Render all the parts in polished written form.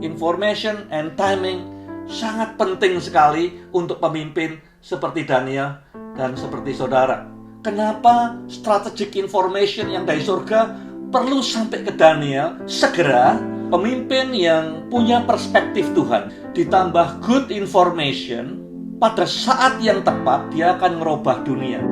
information and timing sangat penting sekali untuk pemimpin seperti Daniel dan seperti saudara. Kenapa strategic information yang dari surga perlu sampai ke Daniel segera? Pemimpin yang punya perspektif Tuhan ditambah good information, pada saat yang tepat dia akan merubah dunia.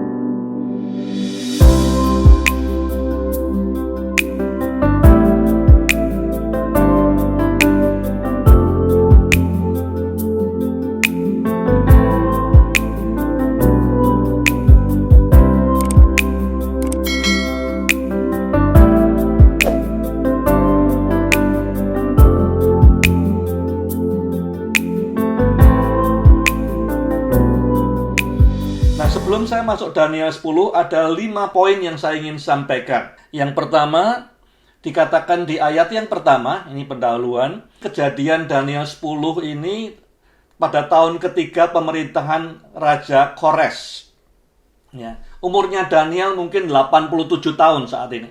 Sebelum saya masuk Daniel 10, ada 5 poin yang saya ingin sampaikan. Yang pertama, dikatakan di ayat yang pertama, ini pendahuluan, kejadian Daniel 10 ini pada tahun ketiga pemerintahan Raja Kores. Ya, umurnya Daniel mungkin 87 tahun saat ini.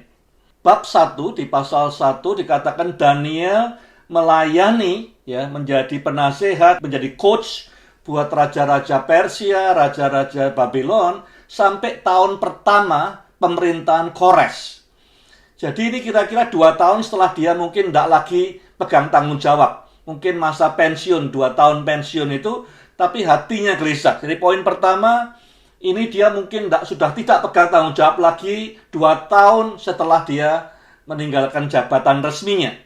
Bab 1, di pasal 1 dikatakan Daniel melayani, ya, menjadi penasehat, menjadi coach buat raja-raja Persia, raja-raja Babylon, sampai tahun pertama pemerintahan Kores. Jadi ini kira-kira 2 tahun setelah dia mungkin tidak lagi pegang tanggung jawab. Mungkin masa pensiun, 2 tahun pensiun itu, tapi hatinya gelisah. Jadi poin pertama, ini dia mungkin sudah tidak pegang tanggung jawab lagi 2 tahun setelah dia meninggalkan jabatan resminya.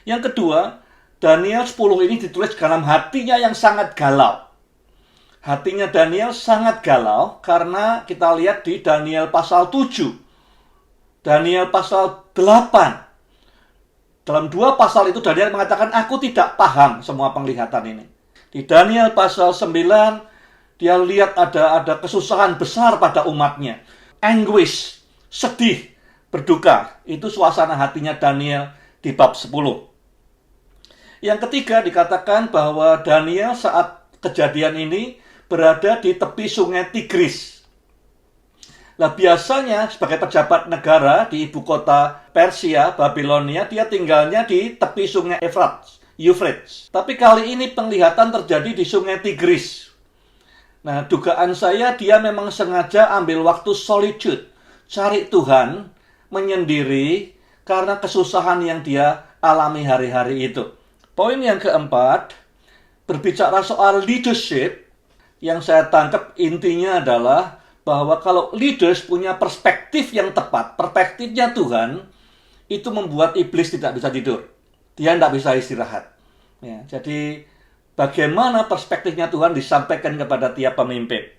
Yang kedua, Daniel 10 ini ditulis dalam hatinya yang sangat galau. Hatinya Daniel sangat galau karena kita lihat di Daniel pasal 7. Daniel pasal 8. Dalam 2 pasal itu Daniel mengatakan, aku tidak paham semua penglihatan ini. Di Daniel pasal 9, dia lihat ada kesusahan besar pada umatnya. Anguish, sedih, berduka. Itu suasana hatinya Daniel di bab 10. Yang ketiga dikatakan bahwa Daniel saat kejadian ini berada di tepi sungai Tigris. Nah, biasanya sebagai pejabat negara di ibu kota Persia, Babilonia, dia tinggalnya di tepi sungai Euphrates. Tapi kali ini penglihatan terjadi di sungai Tigris. Nah, dugaan saya dia memang sengaja ambil waktu solitude, cari Tuhan, menyendiri karena kesusahan yang dia alami hari-hari itu. Poin yang keempat, berbicara soal leadership, yang saya tangkap intinya adalah bahwa kalau leaders punya perspektif yang tepat, perspektifnya Tuhan, itu membuat iblis tidak bisa tidur. Dia tidak bisa istirahat. Ya, jadi bagaimana perspektifnya Tuhan disampaikan kepada tiap pemimpin.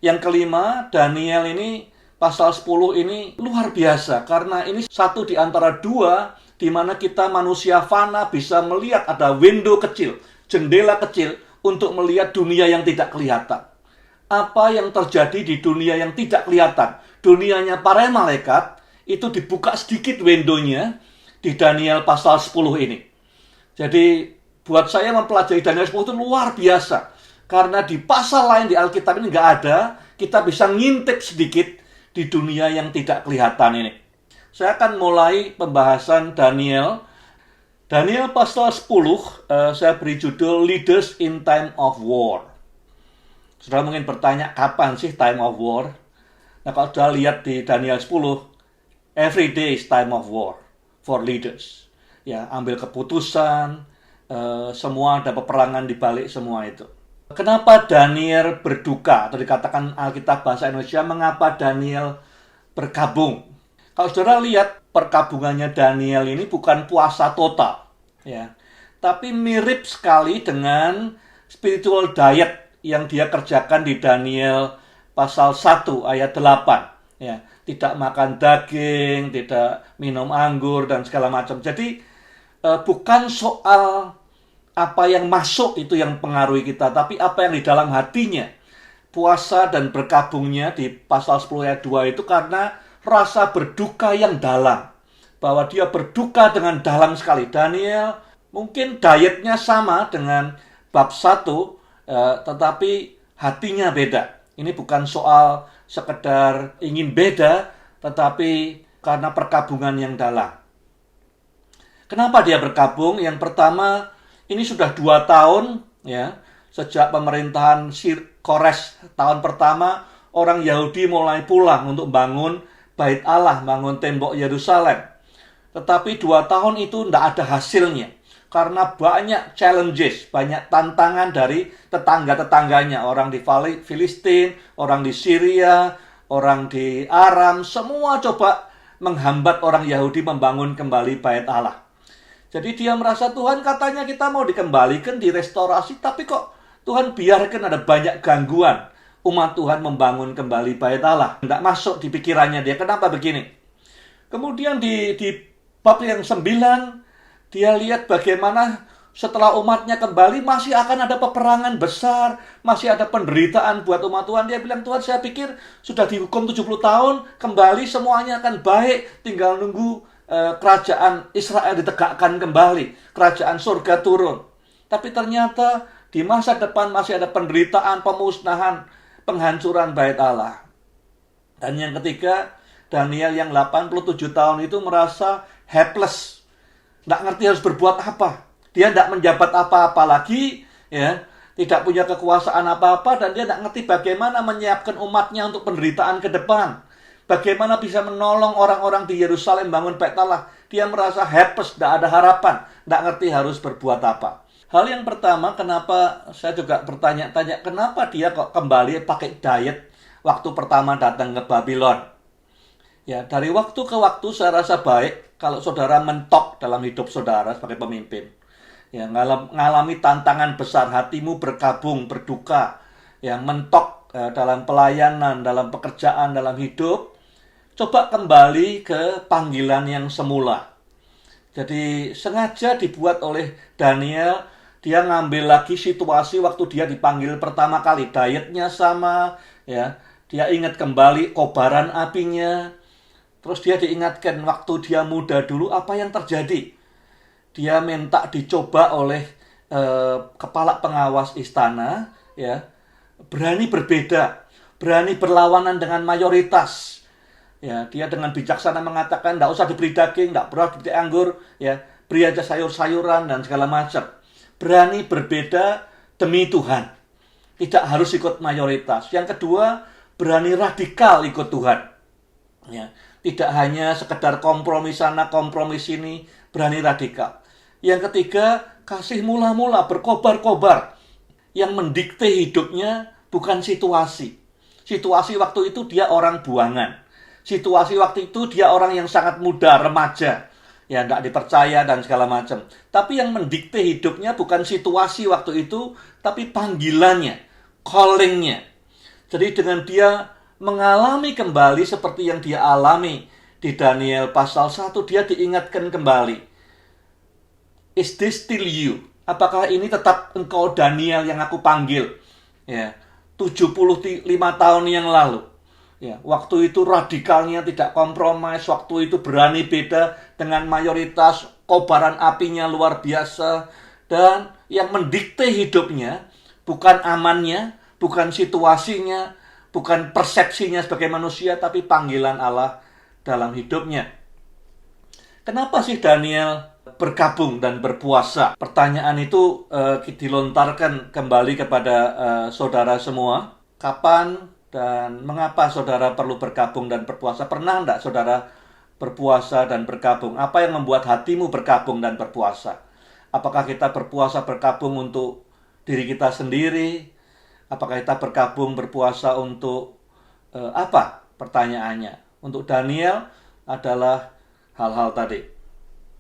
Yang kelima, Daniel ini, pasal 10 ini luar biasa, karena ini satu di antara 2 di mana kita manusia fana bisa melihat ada window kecil, jendela kecil untuk melihat dunia yang tidak kelihatan. Apa yang terjadi di dunia yang tidak kelihatan? Dunianya para malaikat itu dibuka sedikit windownya di Daniel pasal 10 ini. Jadi buat saya mempelajari Daniel 10 itu luar biasa. Karena di pasal lain di Alkitab ini nggak ada, kita bisa ngintip sedikit di dunia yang tidak kelihatan ini. Saya akan mulai pembahasan Daniel. Daniel pasal 10, saya beri judul Leaders in Time of War. Saudara mungkin bertanya, kapan sih time of war? Nah, kalau sudah lihat di Daniel 10, every day is time of war for leaders. Ya, ambil keputusan, semua ada peperangan di balik semua itu. Kenapa Daniel berduka? Atau dikatakan Alkitab bahasa Indonesia, mengapa Daniel berkabung? Kalau saudara lihat perkabungannya Daniel ini bukan puasa total, ya, tapi mirip sekali dengan spiritual diet yang dia kerjakan di Daniel pasal 1 ayat 8. Ya, tidak makan daging, tidak minum anggur dan segala macam. Jadi bukan soal apa yang masuk itu yang pengaruhi kita, tapi apa yang di dalam hatinya. Puasa dan berkabungnya di pasal 10 ayat 2 itu karena rasa berduka yang dalam. Bahwa dia berduka dengan dalam sekali. Daniel mungkin dietnya sama dengan bab 1, tetapi hatinya beda. Ini bukan soal sekedar ingin beda, tetapi karena perkabungan yang dalam. Kenapa dia berkabung? Yang pertama, ini sudah 2 tahun ya, sejak pemerintahan Kores tahun pertama, orang Yahudi mulai pulang untuk bangun Bait Allah, bangun tembok Yerusalem. Tetapi 2 tahun itu tidak ada hasilnya. Karena banyak challenges, banyak tantangan dari tetangga-tetangganya. Orang di Filistin, orang di Syria, orang di Aram, semua coba menghambat orang Yahudi membangun kembali Bait Allah. Jadi dia merasa Tuhan katanya kita mau dikembalikan, direstorasi, tapi kok Tuhan biarkan ada banyak gangguan umat Tuhan membangun kembali Bait Allah. Tidak masuk di pikirannya dia, kenapa begini? Kemudian di bab yang 9, dia lihat bagaimana setelah umatnya kembali masih akan ada peperangan besar, masih ada penderitaan buat umat Tuhan. Dia bilang, Tuhan saya pikir sudah dihukum 70 tahun, kembali semuanya akan baik, tinggal nunggu kerajaan Israel ditegakkan kembali, kerajaan surga turun. Tapi ternyata di masa depan masih ada penderitaan, pemusnahan, penghancuran Bait Allah. Dan yang ketiga, Daniel yang 87 tahun itu merasa helpless, nggak ngerti harus berbuat apa. Dia tidak menjabat apa-apa lagi, ya, tidak punya kekuasaan apa-apa, dan dia tidak ngerti bagaimana menyiapkan umatnya untuk penderitaan ke depan. Bagaimana bisa menolong orang-orang di Yerusalem bangun Bait Allah. Dia merasa helpless, tidak ada harapan, tidak ngerti harus berbuat apa. Hal yang pertama, kenapa saya juga bertanya-tanya, kenapa dia kok kembali pakai diet waktu pertama datang ke Babylon? Ya, dari waktu ke waktu saya rasa baik kalau saudara mentok dalam hidup saudara sebagai pemimpin. Ya, ngalami tantangan besar, hatimu berkabung, berduka, ya, mentok dalam pelayanan, dalam pekerjaan, dalam hidup. Coba kembali ke panggilan yang semula. Jadi sengaja dibuat oleh Daniel, dia ngambil lagi situasi waktu dia dipanggil pertama kali. Dietnya sama, ya. Dia ingat kembali kobaran apinya. Terus dia diingatkan waktu dia muda dulu apa yang terjadi. Dia minta dicoba oleh kepala pengawas istana, ya. Berani berbeda, berani berlawanan dengan mayoritas. Ya, dia dengan bijaksana mengatakan tidak usah diberi daging, tidak perlu diberi anggur, ya, beri aja sayur-sayuran dan segala macam. Berani berbeda demi Tuhan. Tidak harus ikut mayoritas. Yang kedua, berani radikal ikut Tuhan. Ya, tidak hanya sekedar kompromi sana, kompromi sini, berani radikal. Yang ketiga, kasih mula-mula, berkobar-kobar. Yang mendikte hidupnya bukan situasi. Situasi waktu itu dia orang buangan. Situasi waktu itu dia orang yang sangat muda, remaja. Ya, tidak dipercaya dan segala macam. Tapi yang mendikte hidupnya bukan situasi waktu itu, tapi panggilannya, callingnya. Jadi dengan dia mengalami kembali seperti yang dia alami di Daniel pasal 1, dia diingatkan kembali. Is this still you? Apakah ini tetap engkau Daniel yang aku panggil? Ya, 75 tahun yang lalu. Ya, waktu itu radikalnya tidak kompromis, waktu itu berani beda dengan mayoritas, kobaran apinya luar biasa, dan yang mendikte hidupnya bukan amannya, bukan situasinya, bukan persepsinya sebagai manusia, tapi panggilan Allah dalam hidupnya. Kenapa sih Daniel bergabung dan berpuasa? Pertanyaan itu dilontarkan kembali kepada saudara semua. Kapan dan mengapa saudara perlu bergabung dan berpuasa? Pernah enggak saudara berpuasa dan bergabung? Apa yang membuat hatimu bergabung dan berpuasa? Apakah kita berpuasa bergabung untuk diri kita sendiri? Apakah kita bergabung berpuasa untuk apa? Pertanyaannya. Untuk Daniel adalah hal-hal tadi.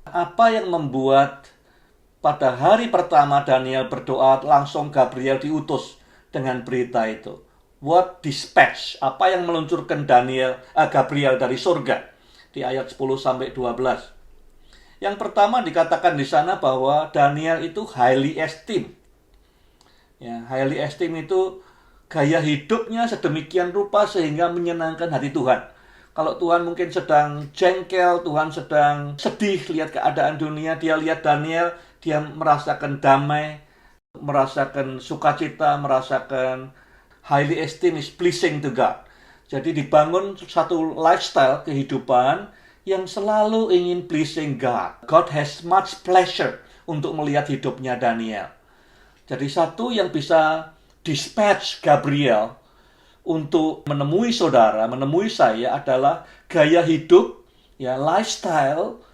Apa yang membuat pada hari pertama Daniel berdoa langsung Gabriel diutus dengan berita itu? What dispatch? Apa yang meluncurkan Gabriel dari surga? Di ayat 10-12. Yang pertama dikatakan di sana bahwa Daniel itu highly esteemed. Ya, highly esteemed itu gaya hidupnya sedemikian rupa sehingga menyenangkan hati Tuhan. Kalau Tuhan mungkin sedang jengkel, Tuhan sedang sedih lihat keadaan dunia, dia lihat Daniel, dia merasakan damai, merasakan sukacita, merasakan highly esteemed is pleasing to God. Jadi dibangun satu lifestyle kehidupan yang selalu ingin pleasing God. God has much pleasure untuk melihat hidupnya Daniel. Jadi satu yang bisa dispatch Gabriel untuk menemui saudara, menemui saya adalah gaya hidup, ya, lifestyle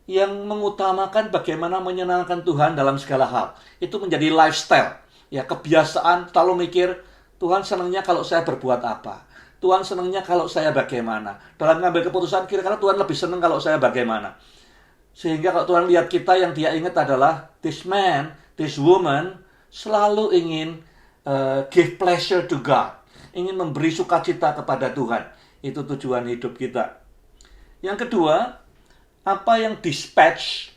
yang mengutamakan bagaimana menyenangkan Tuhan dalam segala hal. Itu menjadi lifestyle, ya, kebiasaan selalu mikir, Tuhan senangnya kalau saya berbuat apa? Tuhan senangnya kalau saya bagaimana? Dalam mengambil keputusan, kira-kira Tuhan lebih senang kalau saya bagaimana? Sehingga kalau Tuhan lihat kita, yang dia ingat adalah this man, this woman selalu ingin give pleasure to God. Ingin memberi sukacita kepada Tuhan. Itu tujuan hidup kita. Yang kedua, apa yang dispatch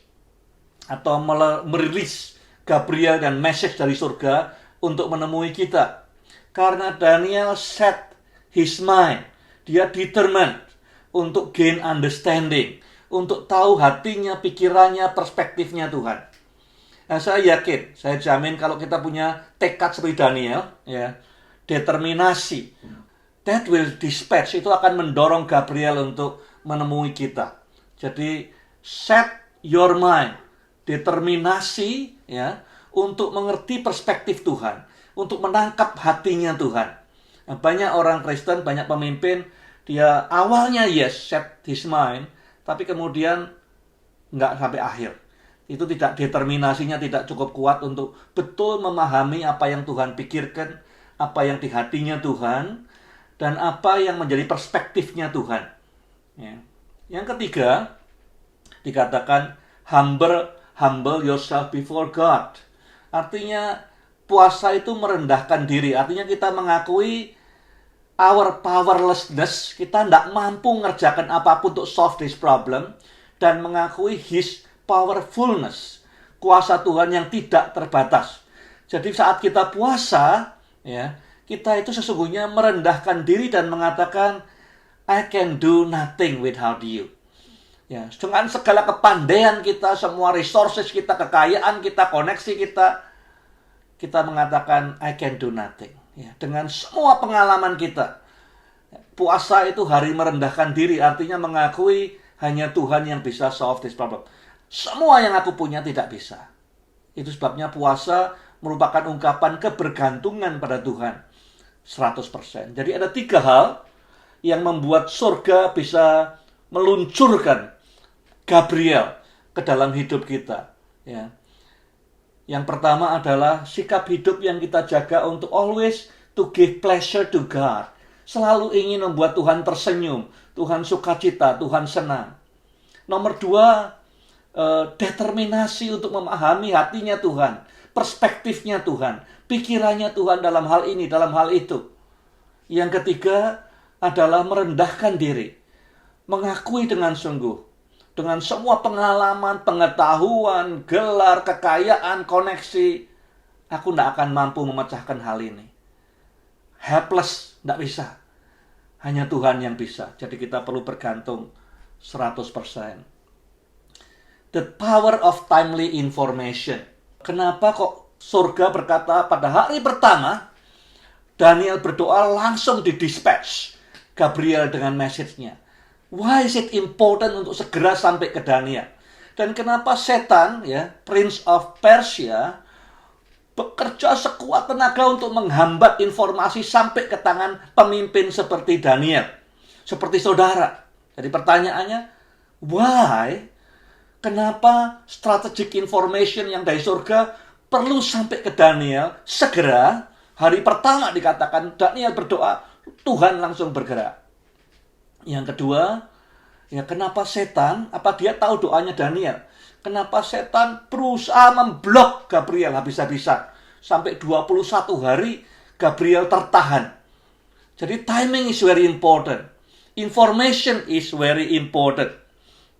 atau merilis Gabriel dan message dari surga untuk menemui kita. Karena Daniel set his mind. Dia determined untuk gain understanding. Untuk tahu hatinya, pikirannya, perspektifnya Tuhan. Nah, saya yakin, saya jamin kalau kita punya tekad seperti Daniel, ya, determinasi, that will dispatch, itu akan mendorong Gabriel untuk menemui kita. Jadi, set your mind, determinasi, ya, untuk mengerti perspektif Tuhan, untuk menangkap hatinya Tuhan. Nah, banyak orang Kristen, banyak pemimpin, dia awalnya yes, set his mind, tapi kemudian nggak sampai akhir. Itu tidak, determinasinya tidak cukup kuat untuk betul memahami apa yang Tuhan pikirkan, apa yang di hatinya Tuhan, dan apa yang menjadi perspektifnya Tuhan. Ya. Yang ketiga, dikatakan humble yourself before God. Artinya puasa itu merendahkan diri. Artinya kita mengakui our powerlessness, kita tidak mampu mengerjakan apapun untuk solve this problem, dan mengakui His powerfulness, kuasa Tuhan yang tidak terbatas. Jadi saat kita puasa, ya, kita itu sesungguhnya merendahkan diri dan mengatakan, I can do nothing without you. Ya, dengan segala kepandaian kita, semua resources kita, kekayaan kita, koneksi kita mengatakan, I can do nothing. Ya, dengan semua pengalaman kita. Puasa itu hari merendahkan diri, artinya mengakui hanya Tuhan yang bisa solve this problem. Semua yang aku punya tidak bisa. Itu sebabnya puasa merupakan ungkapan kebergantungan pada Tuhan 100%. Jadi ada 3 hal yang membuat surga bisa meluncurkan Gabriel ke dalam hidup kita. Ya. Yang pertama adalah sikap hidup yang kita jaga untuk always to give pleasure to God. Selalu ingin membuat Tuhan tersenyum, Tuhan sukacita, Tuhan senang. Nomor 2, determinasi untuk memahami hatinya Tuhan, perspektifnya Tuhan, pikirannya Tuhan dalam hal ini, dalam hal itu. Yang ketiga adalah merendahkan diri, mengakui dengan sungguh, dengan semua pengalaman, pengetahuan, gelar, kekayaan, koneksi, aku tidak akan mampu memecahkan hal ini. Helpless, tidak bisa. Hanya Tuhan yang bisa. Jadi kita perlu bergantung 100%. The power of timely information. Kenapa kok surga berkata pada hari pertama, Daniel berdoa langsung didispatch Gabriel dengan message-nya. Why is it important untuk segera sampai ke Daniel? Dan kenapa setan, ya, Prince of Persia, bekerja sekuat tenaga untuk menghambat informasi sampai ke tangan pemimpin seperti Daniel, seperti saudara. Jadi pertanyaannya, why? Kenapa strategic information yang dari surga perlu sampai ke Daniel segera? Hari pertama dikatakan Daniel berdoa, Tuhan langsung bergerak. Yang kedua, ya, kenapa setan, apa dia tahu doanya Daniel? Kenapa setan berusaha memblok Gabriel habis-habisan? Sampai 21 hari Gabriel tertahan. Jadi timing is very important. Information is very important.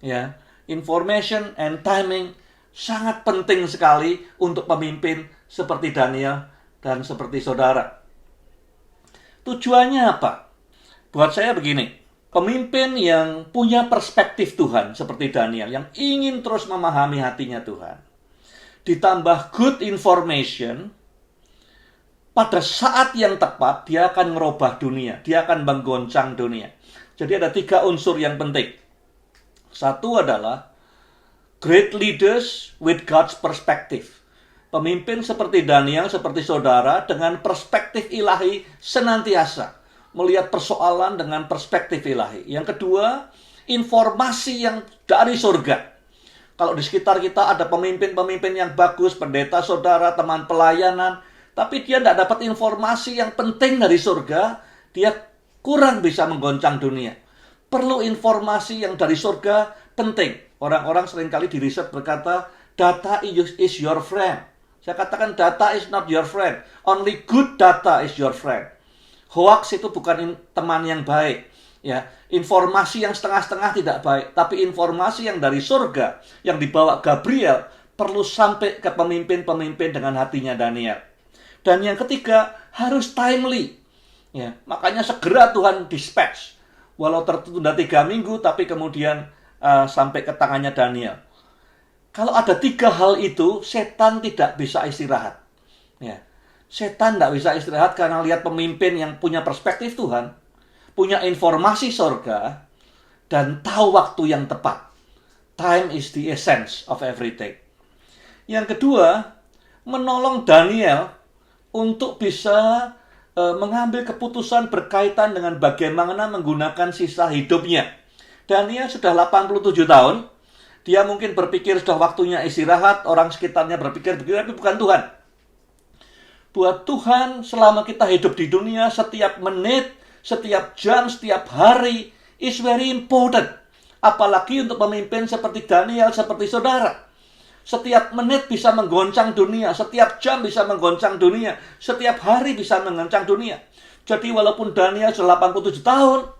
Ya, information and timing sangat penting sekali untuk pemimpin seperti Daniel dan seperti saudara. Tujuannya apa? Buat saya begini, pemimpin yang punya perspektif Tuhan seperti Daniel, yang ingin terus memahami hatinya Tuhan, ditambah good information, pada saat yang tepat dia akan merubah dunia, dia akan menggoncang dunia. Jadi ada 3 unsur yang penting. Satu adalah great leaders with God's perspective. Pemimpin seperti Daniel, seperti saudara, dengan perspektif ilahi senantiasa melihat persoalan dengan perspektif ilahi. Yang kedua, informasi yang dari surga. Kalau di sekitar kita ada pemimpin-pemimpin yang bagus, pendeta, saudara, teman pelayanan, tapi dia tidak dapat informasi yang penting dari surga, dia kurang bisa menggoncang dunia. Perlu informasi yang dari surga penting. Orang-orang seringkali di riset berkata, data is your friend. Saya katakan data is not your friend. Only good data is your friend. Hoax itu bukan teman yang baik. Ya, informasi yang setengah-setengah tidak baik, tapi informasi yang dari surga yang dibawa Gabriel perlu sampai ke pemimpin-pemimpin dengan hatinya Daniel. Dan yang ketiga, harus timely. Ya, makanya segera Tuhan dispatch. Walau tertunda 3 minggu, tapi kemudian sampai ke tangannya Daniel. Kalau ada 3 hal itu, setan tidak bisa istirahat. Ya, setan tidak bisa istirahat karena lihat pemimpin yang punya perspektif Tuhan, punya informasi surga, dan tahu waktu yang tepat. Time is the essence of everything. Yang kedua, menolong Daniel untuk bisa mengambil keputusan berkaitan dengan bagaimana menggunakan sisa hidupnya. Daniel sudah 87 tahun. Dia mungkin berpikir sudah waktunya istirahat. Orang sekitarnya berpikir begitu, tapi bukan Tuhan. Buat Tuhan, selama kita hidup di dunia, setiap menit, setiap jam, setiap hari is very important. Apalagi untuk pemimpin seperti Daniel, seperti saudara. Setiap menit bisa menggoncang dunia, setiap jam bisa menggoncang dunia, setiap hari bisa menggoncang dunia. Jadi walaupun Daniel sudah 87 tahun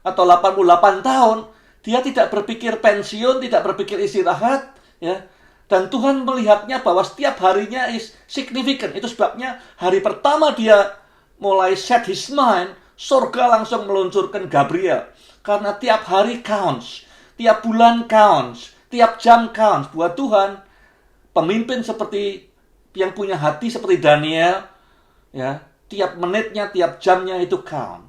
atau 88 tahun, dia tidak berpikir pensiun, tidak berpikir istirahat, ya. Dan Tuhan melihatnya bahwa setiap harinya is significant. Itu sebabnya hari pertama dia mulai set his mind, surga langsung meluncurkan Gabriel. Karena tiap hari counts, tiap bulan counts, tiap jam counts. Buat Tuhan, pemimpin seperti yang punya hati seperti Daniel, ya, tiap menitnya, tiap jamnya itu count.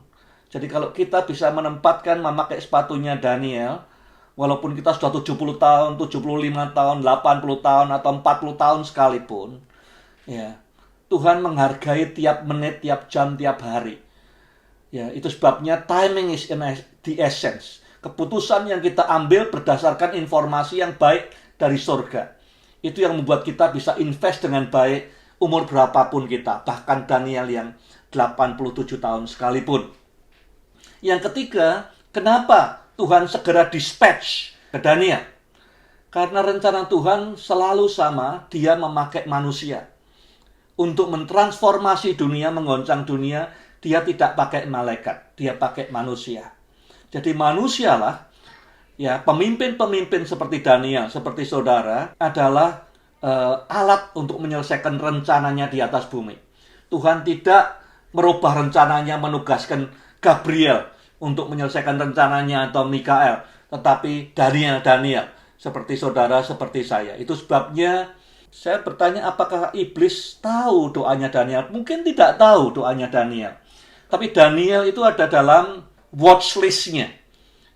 Jadi kalau kita bisa menempatkan memakai sepatunya Daniel, walaupun kita sudah 70 tahun, 75 tahun, 80 tahun, atau 40 tahun sekalipun, ya, Tuhan menghargai tiap menit, tiap jam, tiap hari. Ya, itu sebabnya timing is the essence. Keputusan yang kita ambil berdasarkan informasi yang baik dari surga. Itu yang membuat kita bisa invest dengan baik umur berapapun kita. Bahkan Daniel yang 87 tahun sekalipun. Yang ketiga, kenapa Tuhan segera dispatch ke Daniel? Karena rencana Tuhan selalu sama, dia memakai manusia. Untuk mentransformasi dunia, menggoncang dunia, dia tidak pakai malaikat, dia pakai manusia. Jadi manusialah, ya, pemimpin-pemimpin seperti Daniel, seperti saudara, adalah alat untuk menyelesaikan rencananya di atas bumi. Tuhan tidak merubah rencananya, menugaskan Gabriel untuk menyelesaikan rencananya atau Mikael, tetapi Daniel, seperti saudara, seperti saya. Itu sebabnya saya bertanya, apakah iblis tahu doanya Daniel? Mungkin tidak tahu doanya Daniel. Tapi Daniel itu ada dalam watchlist-nya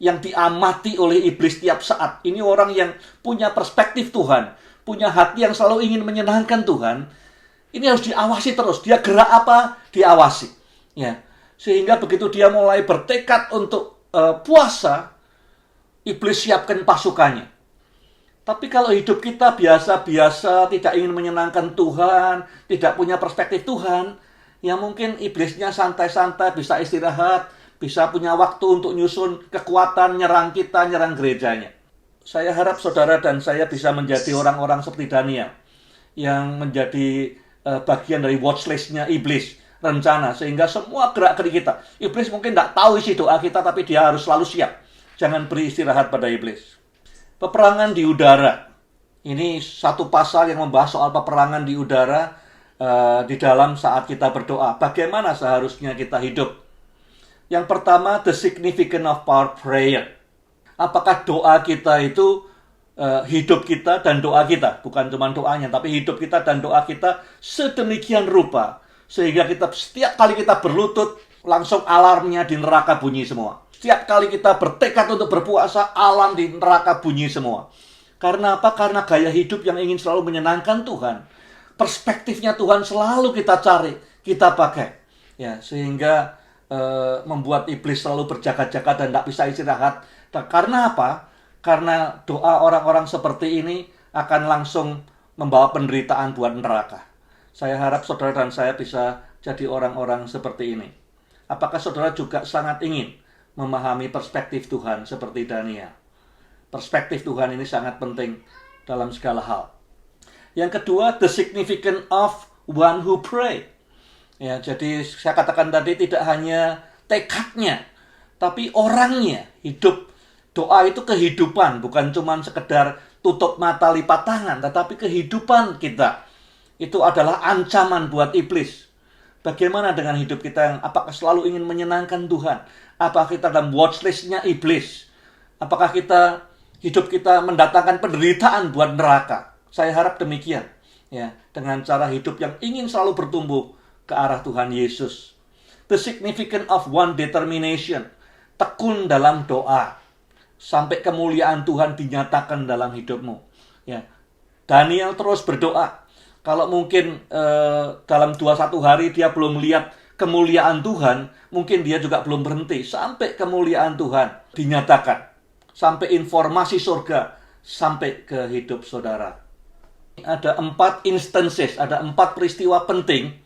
yang diamati oleh iblis tiap saat. Ini orang yang punya perspektif Tuhan, punya hati yang selalu ingin menyenangkan Tuhan. Ini harus diawasi terus. Dia gerak apa, diawasi. Ya. Sehingga begitu dia mulai bertekad untuk puasa, iblis siapkan pasukannya. Tapi kalau hidup kita biasa-biasa, tidak ingin menyenangkan Tuhan, tidak punya perspektif Tuhan, ya mungkin iblisnya santai-santai, bisa istirahat, bisa punya waktu untuk nyusun kekuatan, nyerang kita, nyerang gerejanya. Saya harap saudara dan saya bisa menjadi orang-orang seperti Daniel, yang menjadi bagian dari watchlist-nya iblis, rencana, sehingga semua gerak-gerik kita. Iblis mungkin tidak tahu isi doa kita, tapi dia harus selalu siap. Jangan beri istirahat pada iblis. Peperangan di udara. Ini satu pasal yang membahas soal peperangan di udara di dalam saat kita berdoa. Bagaimana seharusnya kita hidup? Yang pertama, the significance of our prayer. Apakah doa kita itu hidup kita dan doa kita, bukan cuma doanya, tapi hidup kita dan doa kita sedemikian rupa sehingga kita setiap kali kita berlutut langsung alarmnya di neraka bunyi semua. Setiap kali kita bertekad untuk berpuasa, alam di neraka bunyi semua. Karena apa? Karena gaya hidup yang ingin selalu menyenangkan Tuhan. Perspektifnya Tuhan selalu kita cari, kita pakai. Ya, sehingga membuat iblis selalu berjaga-jaga dan tidak bisa istirahat. Karena apa? Karena doa orang-orang seperti ini akan langsung membawa penderitaan buat neraka. Saya harap saudara dan saya bisa jadi orang-orang seperti ini. Apakah saudara juga sangat ingin memahami perspektif Tuhan seperti Daniel? Perspektif Tuhan ini sangat penting dalam segala hal. Yang kedua, the significance of one who pray. Ya, jadi saya katakan tadi tidak hanya tekadnya, tapi orangnya. Hidup doa itu kehidupan, bukan cuma sekedar tutup mata lipat tangan, tetapi kehidupan kita. Itu adalah ancaman buat iblis. Bagaimana dengan hidup kita yang apakah selalu ingin menyenangkan Tuhan? Apakah kita dalam watchlist-nya iblis? Apakah hidup kita mendatangkan penderitaan buat neraka? Saya harap demikian. Ya, dengan cara hidup yang ingin selalu bertumbuh ke arah Tuhan Yesus. The significance of one determination. Tekun dalam doa. Sampai kemuliaan Tuhan dinyatakan dalam hidupmu. Ya. Daniel terus berdoa. Kalau mungkin dalam 21 hari dia belum melihat kemuliaan Tuhan, mungkin dia juga belum berhenti. Sampai kemuliaan Tuhan dinyatakan. Sampai informasi surga. Sampai ke hidup saudara. Ada 4 instances, ada 4 peristiwa penting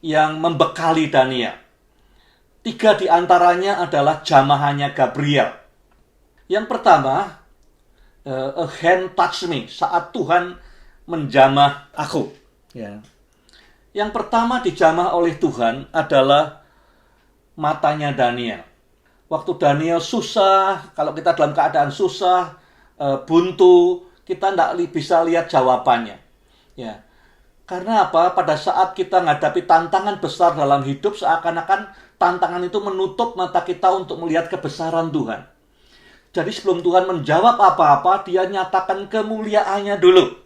yang membekali Daniel. 3 diantaranya adalah jamahannya Gabriel. Yang pertama, a hand touch me, saat Tuhan menjamah aku. Ya. Yang pertama dijamah oleh Tuhan adalah matanya Daniel. Waktu Daniel susah, kalau kita dalam keadaan susah, buntu, kita tidak bisa lihat jawabannya. Ya. Karena apa? Pada saat kita menghadapi tantangan besar dalam hidup, seakan-akan tantangan itu menutup mata kita untuk melihat kebesaran Tuhan. Jadi sebelum Tuhan menjawab apa-apa, dia nyatakan kemuliaannya dulu.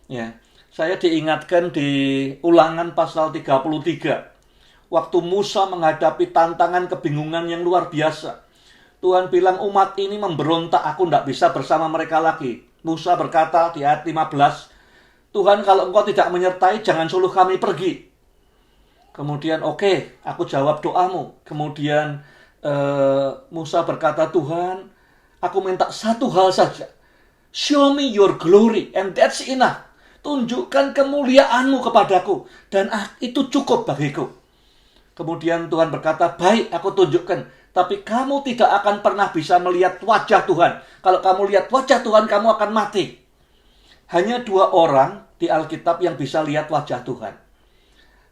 Ya, saya diingatkan di Ulangan pasal 33. Waktu Musa menghadapi tantangan kebingungan yang luar biasa. Tuhan bilang umat ini memberontak, aku tidak bisa bersama mereka lagi. Musa berkata di ayat 15, Tuhan, kalau engkau tidak menyertai, jangan suruh kami pergi. Kemudian, oke, aku jawab doamu. Kemudian Musa berkata, Tuhan, aku minta satu hal saja. Show me your glory, and that's enough. Tunjukkan kemuliaanmu kepadaku, dan itu cukup bagiku. Kemudian Tuhan berkata, baik, aku tunjukkan. Tapi kamu tidak akan pernah bisa melihat wajah Tuhan. Kalau kamu lihat wajah Tuhan, kamu akan mati. Hanya 2 orang di Alkitab yang bisa lihat wajah Tuhan.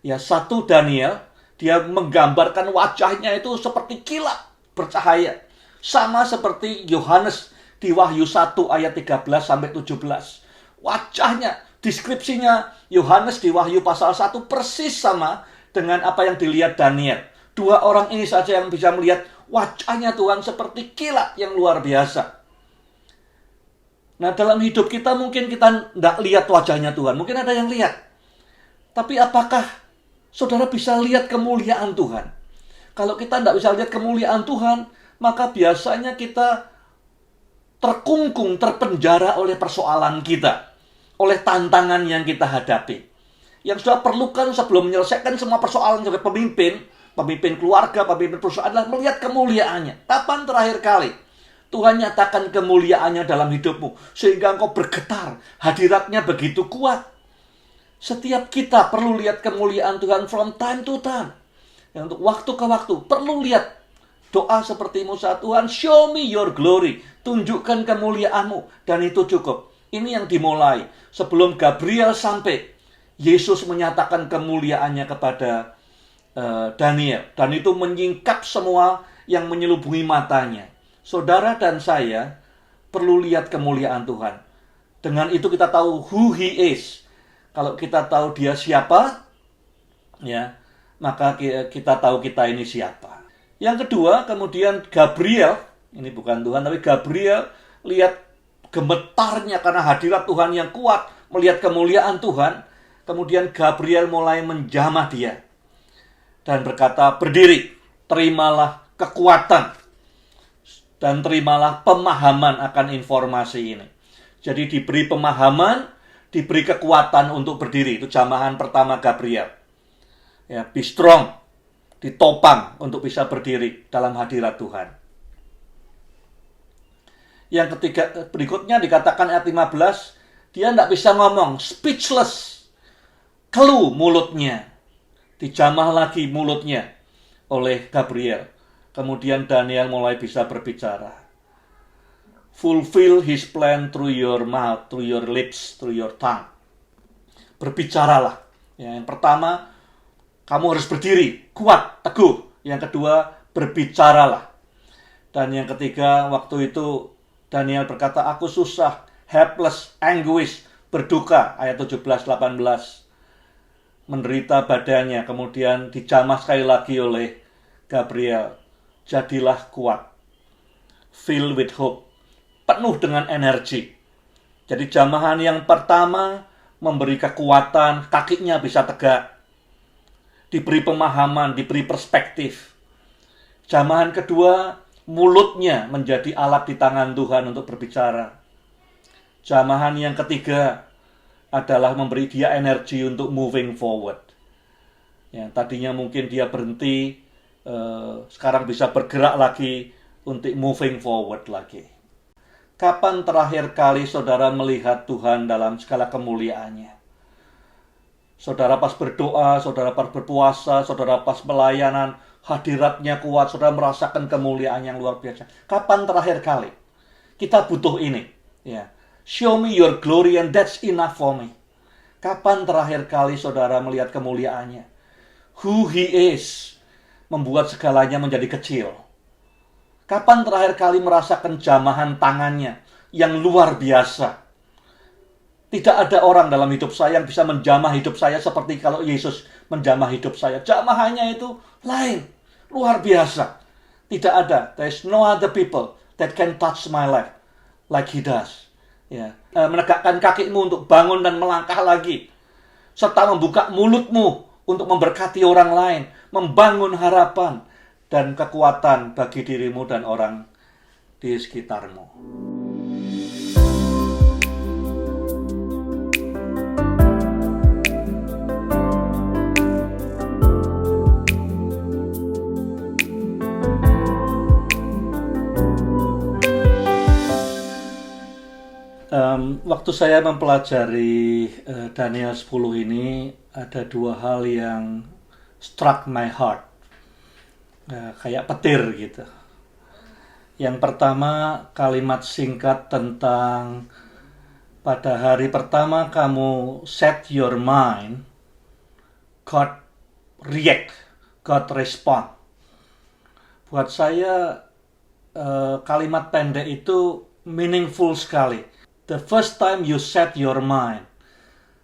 Ya, satu Daniel, dia menggambarkan wajahnya itu seperti kilat bercahaya. Sama seperti Yohanes di Wahyu 1 ayat 13 sampai 17. Wajahnya, deskripsinya Yohanes di Wahyu pasal 1 persis sama dengan apa yang dilihat Daniel. 2 orang ini saja yang bisa melihat wajahnya Tuhan seperti kilat yang luar biasa. Nah, dalam hidup kita mungkin kita tidak lihat wajahnya Tuhan. Mungkin ada yang lihat. Tapi apakah saudara bisa lihat kemuliaan Tuhan? Kalau kita tidak bisa lihat kemuliaan Tuhan, maka biasanya kita terkungkung, terpenjara oleh persoalan kita. Oleh tantangan yang kita hadapi. Yang sudah perlukan sebelum menyelesaikan semua persoalan sebagai pemimpin keluarga, pemimpin perusahaan adalah melihat kemuliaannya. Kapan terakhir kali Tuhan nyatakan kemuliaannya dalam hidupmu sehingga engkau bergetar, hadiratnya begitu kuat. Setiap kita perlu lihat kemuliaan Tuhan from time to time. Ya, untuk waktu ke waktu perlu lihat doa seperti Musa, Tuhan show me your glory, tunjukkan kemuliaanmu, dan itu cukup. Ini yang dimulai sebelum Gabriel sampai. Yesus menyatakan kemuliaannya kepada Daniel, dan itu menyingkap semua yang menyelubungi matanya. Saudara dan saya perlu lihat kemuliaan Tuhan. Dengan itu kita tahu who he is. Kalau kita tahu dia siapa, ya, maka kita tahu kita ini siapa. Yang kedua, kemudian Gabriel, ini bukan Tuhan, tapi Gabriel lihat gemetarnya karena hadirat Tuhan yang kuat, melihat kemuliaan Tuhan. Kemudian Gabriel mulai menjamah dia dan berkata, berdiri, terimalah kekuatan. dan terimalah pemahaman akan informasi ini. Jadi diberi pemahaman, diberi kekuatan untuk berdiri. Itu jamahan pertama Gabriel. Ya, be strong, ditopang untuk bisa berdiri dalam hadirat Tuhan. Yang ketiga, berikutnya dikatakan ayat 15, dia tidak bisa ngomong, speechless, keluh mulutnya. Dijamah lagi mulutnya oleh Gabriel. Kemudian Daniel mulai bisa berbicara. Fulfill his plan through your mouth, through your lips, through your tongue. Berbicaralah. Ya, yang pertama, kamu harus berdiri, kuat, teguh. Yang kedua, berbicaralah. Dan yang ketiga, waktu itu Daniel berkata, aku susah, helpless, anguish, berduka. Ayat 17-18. Menderita badannya, kemudian dijamah sekali lagi oleh Gabriel. Jadilah kuat, filled with hope, penuh dengan energi. Jadi jamahan yang pertama memberi kekuatan, kakinya bisa tegak, diberi pemahaman, diberi perspektif. Jamahan kedua, mulutnya menjadi alat di tangan Tuhan untuk berbicara. Jamahan yang ketiga adalah memberi dia energi untuk moving forward. Ya, tadinya mungkin dia berhenti, sekarang bisa bergerak lagi untuk moving forward lagi. Kapan terakhir kali saudara melihat Tuhan dalam segala kemuliaannya? Saudara pas berdoa, saudara pas berpuasa, saudara pas pelayanan, hadiratnya kuat, saudara merasakan kemuliaan yang luar biasa. Kapan terakhir kali? Kita butuh ini. Ya. Show me your glory and that's enough for me. Kapan terakhir kali saudara melihat kemuliaannya? Who he is membuat segalanya menjadi kecil. Kapan terakhir kali merasakan jamahan tangannya yang luar biasa? Tidak ada orang dalam hidup saya yang bisa menjamah hidup saya seperti kalau Yesus menjamah hidup saya. Jamahannya itu lain, luar biasa. Tidak ada. There is no other people that can touch my life like he does. Ya. Menegakkan kakimu untuk bangun dan melangkah lagi. Serta membuka mulutmu untuk memberkati orang lain. Membangun harapan dan kekuatan bagi dirimu dan orang di sekitarmu. Waktu saya mempelajari Daniel 10 ini, ada dua hal yang struck my heart. Kayak petir gitu. Yang pertama, kalimat singkat tentang pada hari pertama kamu set your mind, God react, God respond. Buat saya kalimat pendek itu meaningful sekali. The first time you set your mind,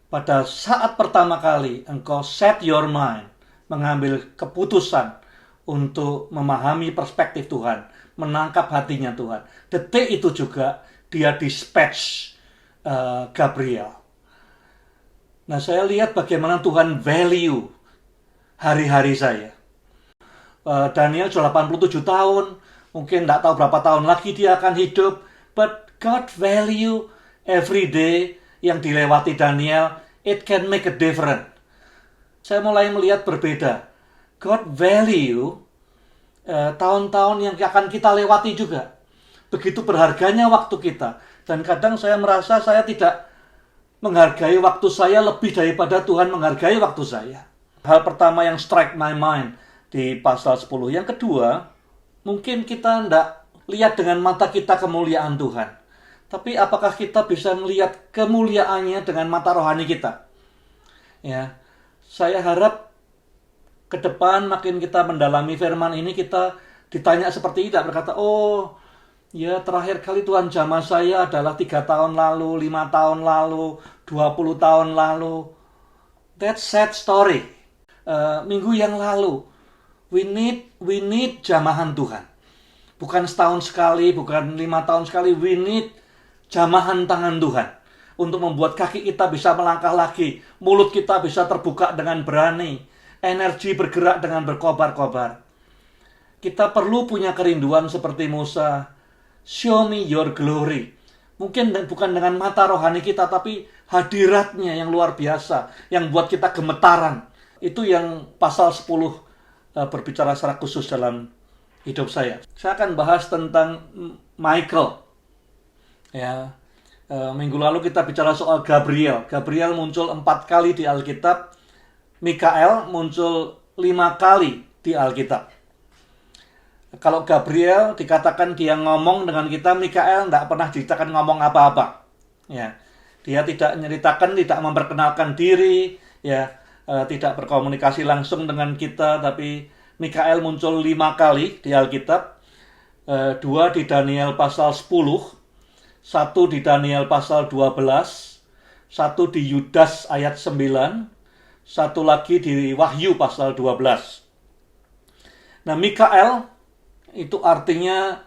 pada saat pertama kali engkau set your mind, mengambil keputusan untuk memahami perspektif Tuhan, menangkap hatinya Tuhan. Detik itu juga dia dispatch Gabriel. Nah, saya lihat bagaimana Tuhan value hari-hari saya. Daniel sudah 87 tahun, mungkin tidak tahu berapa tahun lagi dia akan hidup, but God value every day yang dilewati Daniel, it can make a difference. Saya mulai melihat berbeda. God value tahun-tahun yang akan kita lewati juga. Begitu berharganya waktu kita. Dan kadang saya merasa saya tidak menghargai waktu saya lebih daripada Tuhan menghargai waktu saya. Hal pertama yang strike my mind di pasal 10. Yang kedua, mungkin kita tidak lihat dengan mata kita kemuliaan Tuhan. Tapi apakah kita bisa melihat kemuliaannya dengan mata rohani kita? Ya, saya harap ke depan makin kita mendalami firman ini, kita ditanya seperti ini, berkata, oh ya terakhir kali Tuhan jamah saya adalah 3 tahun lalu, 5 tahun lalu, 20 tahun lalu. That's sad story. Minggu yang lalu, we need jamahan Tuhan. Bukan setahun sekali, bukan 5 tahun sekali, we need jamahan tangan Tuhan. Untuk membuat kaki kita bisa melangkah lagi, mulut kita bisa terbuka dengan berani, energi bergerak dengan berkobar-kobar. Kita perlu punya kerinduan seperti Musa. Show me your glory. Mungkin bukan dengan mata rohani kita, tapi hadiratnya yang luar biasa, yang buat kita gemetaran. Itu yang pasal 10 berbicara secara khusus dalam hidup saya. Saya akan bahas tentang Michael. Ya, minggu lalu kita bicara soal Gabriel. Gabriel muncul 4 kali di Alkitab. Mikael muncul 5 kali di Alkitab. Kalau Gabriel dikatakan dia ngomong dengan kita, Mikael tidak pernah diceritakan ngomong apa-apa. Ya, dia tidak menceritakan, tidak memperkenalkan diri, ya, tidak berkomunikasi langsung dengan kita. Tapi Mikael muncul 5 kali di Alkitab. 2 di Daniel pasal 10, 1 di Daniel pasal 12, 1 di Yudas ayat 9, 1 lagi di Wahyu pasal 12. Nah, Mikael itu artinya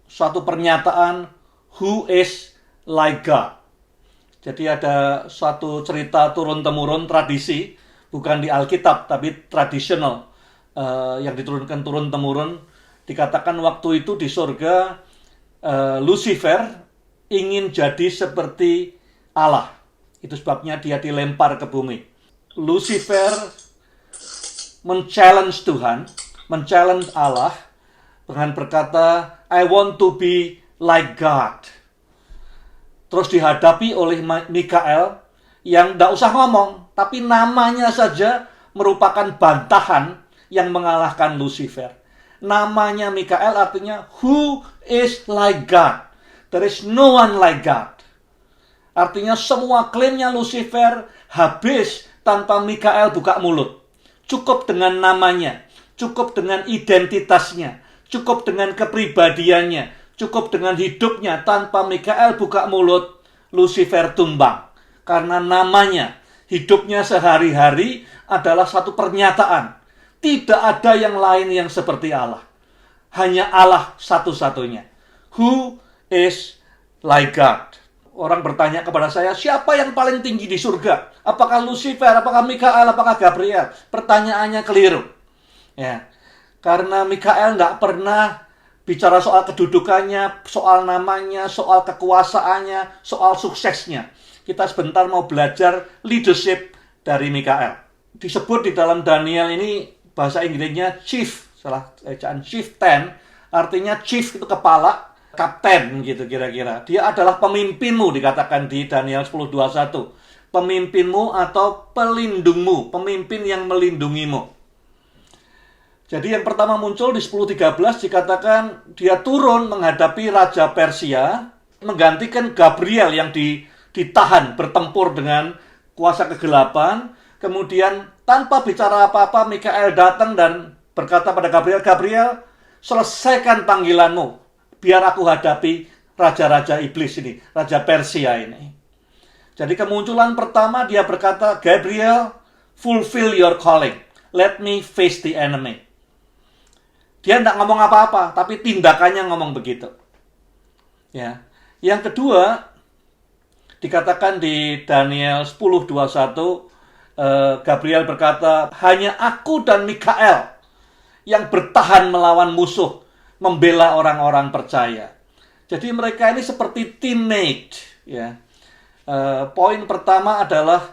suatu pernyataan who is like God. Jadi ada suatu cerita turun-temurun, tradisi, bukan di Alkitab tapi tradisional, yang diturunkan turun-temurun. Dikatakan waktu itu di surga Lucifer ingin jadi seperti Allah. Itu sebabnya dia dilempar ke bumi. Lucifer men-challenge Tuhan, men-challenge Allah dengan berkata, I want to be like God. Terus dihadapi oleh Mikael yang tidak usah ngomong, tapi namanya saja merupakan bantahan yang mengalahkan Lucifer. Namanya Mikael artinya who is like God. There is no one like God. Artinya semua klaimnya Lucifer habis tanpa Mikael buka mulut. Cukup dengan namanya, cukup dengan identitasnya, cukup dengan kepribadiannya, cukup dengan hidupnya. Tanpa Mikael buka mulut, Lucifer tumbang. Karena namanya, hidupnya sehari-hari adalah satu pernyataan. Tidak ada yang lain yang seperti Allah. Hanya Allah satu-satunya. Who is like God? Orang bertanya kepada saya, siapa yang paling tinggi di surga? Apakah Lucifer, apakah Mikael, apakah Gabriel? Pertanyaannya keliru. Ya. Karena Mikael nggak pernah bicara soal kedudukannya, soal namanya, soal kekuasaannya, soal suksesnya. Kita sebentar mau belajar leadership dari Mikael. Disebut di dalam Daniel ini, bahasa Inggrisnya chief, salah ejaan chieftain, artinya chief itu kepala, kapten gitu kira-kira. Dia adalah pemimpinmu, dikatakan di Daniel 10:21. Pemimpinmu atau pelindungmu, pemimpin yang melindungimu. Jadi yang pertama muncul di 10:13 dikatakan dia turun menghadapi Raja Persia, menggantikan Gabriel yang ditahan bertempur dengan kuasa kegelapan. Kemudian tanpa bicara apa-apa, Mikael datang dan berkata pada Gabriel, Gabriel, selesaikan panggilanmu, biar aku hadapi raja-raja iblis ini, Raja Persia ini. Jadi kemunculan pertama dia berkata, Gabriel, fulfill your calling. Let me face the enemy. Dia tidak ngomong apa-apa, tapi tindakannya ngomong begitu. Ya. Yang kedua, dikatakan di Daniel 10:21, Gabriel berkata, hanya aku dan Mikael yang bertahan melawan musuh, membela orang-orang percaya. Jadi mereka ini seperti teammate. Ya. Poin pertama adalah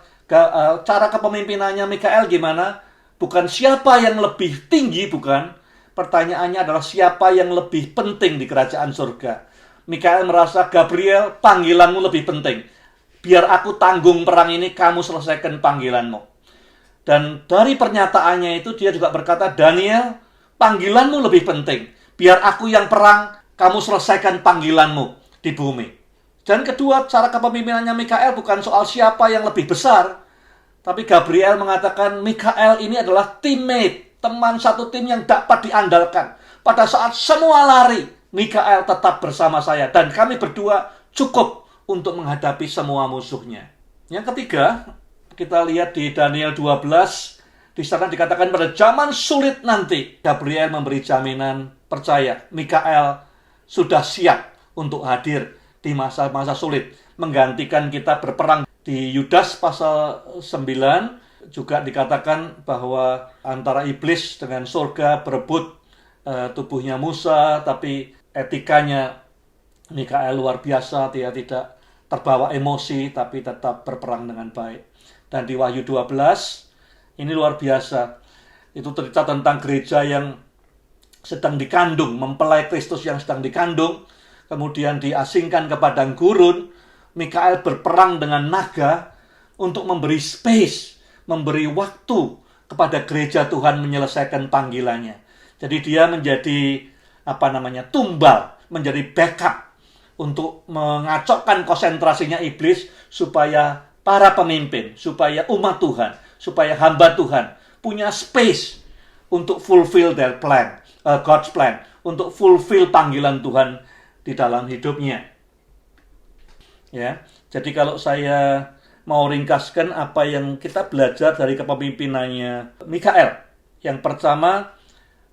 cara kepemimpinannya Mikael gimana? Bukan siapa yang lebih tinggi, bukan. Pertanyaannya adalah siapa yang lebih penting di kerajaan surga. Mikael merasa, Gabriel, panggilanmu lebih penting. Biar aku tanggung perang ini, kamu selesaikan panggilanmu. Dan dari pernyataannya itu dia juga berkata, Daniel, panggilanmu lebih penting. Biar aku yang perang, kamu selesaikan panggilanmu di bumi. Dan kedua, cara kepemimpinannya Mikael bukan soal siapa yang lebih besar. Tapi Gabriel mengatakan, Mikael ini adalah teammate, teman satu tim yang dapat diandalkan. Pada saat semua lari, Mikael tetap bersama saya. Dan kami berdua cukup untuk menghadapi semua musuhnya. Yang ketiga, kita lihat di Daniel 12, di sana dikatakan pada zaman sulit nanti, Gabriel memberi jaminan percaya, Mikael sudah siap untuk hadir di masa-masa sulit, menggantikan kita berperang. Di Yudas pasal 9 juga dikatakan bahwa antara iblis dengan surga berebut tubuhnya Musa, tapi etikanya Mikael luar biasa, dia tidak terbawa emosi tapi tetap berperang dengan baik. Dan di Wahyu 12 ini luar biasa. Itu cerita tentang gereja yang sedang dikandung, mempelai Kristus yang sedang dikandung, kemudian diasingkan ke padang gurun. Mikael berperang dengan naga untuk memberi space, memberi waktu kepada gereja Tuhan menyelesaikan panggilannya. Jadi dia menjadi tumbal, menjadi backup untuk mengacaukan konsentrasinya iblis supaya para pemimpin, supaya umat Tuhan, supaya hamba Tuhan punya space untuk fulfill their plan, God's plan, untuk fulfill panggilan Tuhan di dalam hidupnya. Ya, jadi kalau saya mau ringkaskan apa yang kita belajar dari kepemimpinannya Mikael. Yang pertama,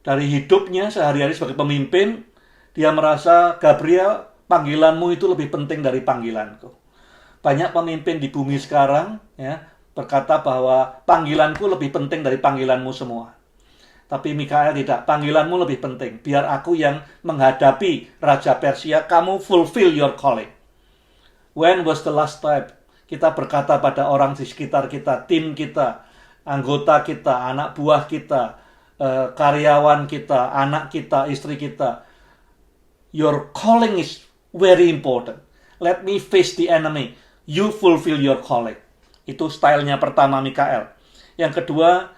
dari hidupnya sehari-hari sebagai pemimpin, dia merasa, Gabriel, panggilanmu itu lebih penting dari panggilanku. Banyak pemimpin di bumi sekarang ya berkata bahwa panggilanku lebih penting dari panggilanmu semua. Tapi Mikael tidak, panggilanmu lebih penting. Biar aku yang menghadapi Raja Persia, kamu fulfill your calling. When was the last time kita berkata pada orang di sekitar kita, tim kita, anggota kita, anak buah kita, karyawan kita, anak kita, istri kita, your calling is very important. Let me face the enemy. You fulfill your calling. Itu stylenya pertama Mikael. Yang kedua,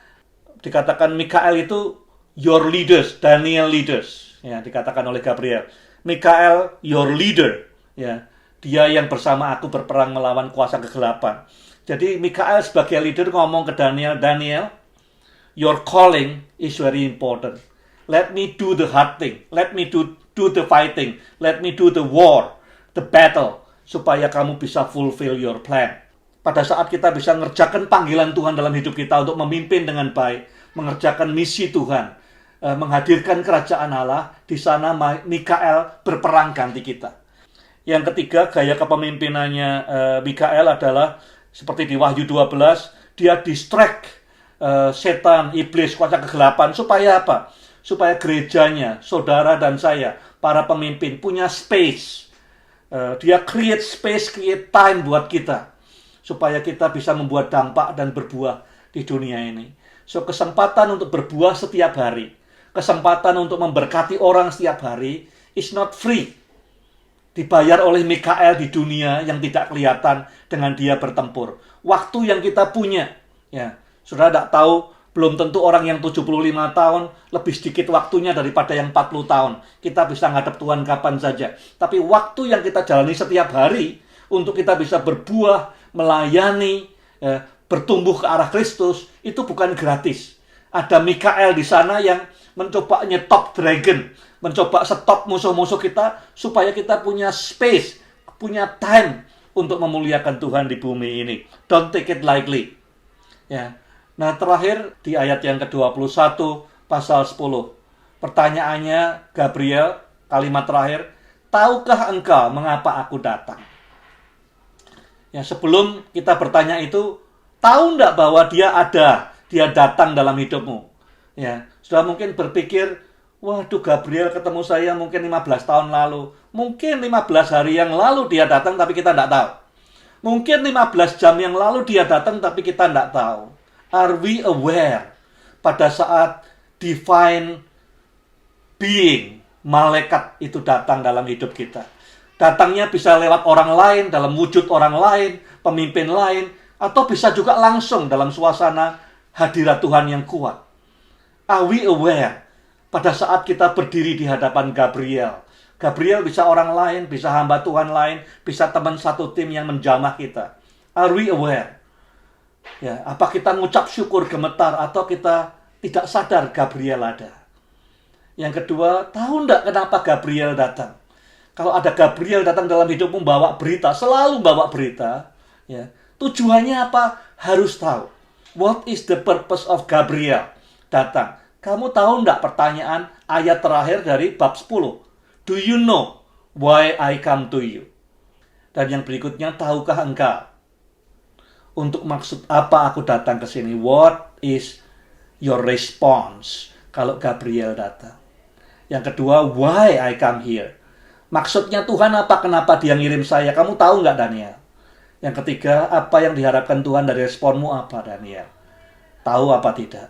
dikatakan Mikael itu your leaders, Daniel leaders. Ya, dikatakan oleh Gabriel. Mikael, your leader. Ya, dia yang bersama aku berperang melawan kuasa kegelapan. Jadi Mikael sebagai leader ngomong ke Daniel, your calling is very important. Let me do the hard thing. Let me do the fighting. Let me do the war, the battle, supaya kamu bisa fulfill your plan. Pada saat kita bisa mengerjakan panggilan Tuhan dalam hidup kita untuk memimpin dengan baik, mengerjakan misi Tuhan, menghadirkan kerajaan Allah, di sana Mikael berperang ganti kita. Yang ketiga, gaya kepemimpinannya Mikael adalah seperti di Wahyu 12, dia distract setan, iblis, kuasa kegelapan. Supaya apa? Supaya gerejanya, saudara dan saya, para pemimpin punya space. Dia create space, create time buat kita. Supaya kita bisa membuat dampak dan berbuah di dunia ini. So, kesempatan untuk berbuah setiap hari, kesempatan untuk memberkati orang setiap hari is not free. Dibayar oleh Mikael di dunia yang tidak kelihatan dengan dia bertempur. Waktu yang kita punya, ya, saudara tidak tahu, belum tentu orang yang 75 tahun lebih sedikit waktunya daripada yang 40 tahun. Kita bisa ngadep Tuhan kapan saja. Tapi waktu yang kita jalani setiap hari untuk kita bisa berbuah, melayani, bertumbuh ke arah Kristus, itu bukan gratis. Ada Mikael di sana yang mencoba nyetop dragon, mencoba stop musuh-musuh kita, supaya kita punya space, punya time untuk memuliakan Tuhan di bumi ini. Don't take it lightly. Ya. Nah, terakhir di ayat yang ke-21 pasal 10. Pertanyaannya Gabriel, kalimat terakhir, tahukah engkau mengapa aku datang? Ya, sebelum kita bertanya itu, tahu enggak bahwa dia ada, dia datang dalam hidupmu? Ya, sudah mungkin berpikir, waduh, Gabriel ketemu saya mungkin 15 tahun lalu. Mungkin 15 hari yang lalu dia datang tapi kita enggak tahu. Mungkin 15 jam yang lalu dia datang tapi kita enggak tahu. Are we aware pada saat divine being, malaikat itu datang dalam hidup kita? Datangnya bisa lewat orang lain, dalam wujud orang lain, pemimpin lain, atau bisa juga langsung dalam suasana hadirat Tuhan yang kuat. Are we aware pada saat kita berdiri di hadapan Gabriel? Gabriel bisa orang lain, bisa hamba Tuhan lain, bisa teman satu tim yang menjamah kita. Are we aware? Ya, apa kita ngucap syukur gemetar atau kita tidak sadar Gabriel ada? Yang kedua, tahu enggak kenapa Gabriel datang? Kalau ada Gabriel datang dalam hidupmu bawa berita, selalu bawa berita, ya. Tujuannya apa? Harus tahu. What is the purpose of Gabriel datang? Kamu tahu enggak pertanyaan ayat terakhir dari bab 10? Do you know why I come to you? Dan yang berikutnya, tahukah engkau untuk maksud apa aku datang ke sini? What is your response kalau Gabriel datang? Yang kedua, why I come here? Maksudnya Tuhan apa? Kenapa dia ngirim saya? Kamu tahu nggak, Daniel? Yang ketiga, apa yang diharapkan Tuhan dari responmu apa, Daniel? Tahu apa tidak?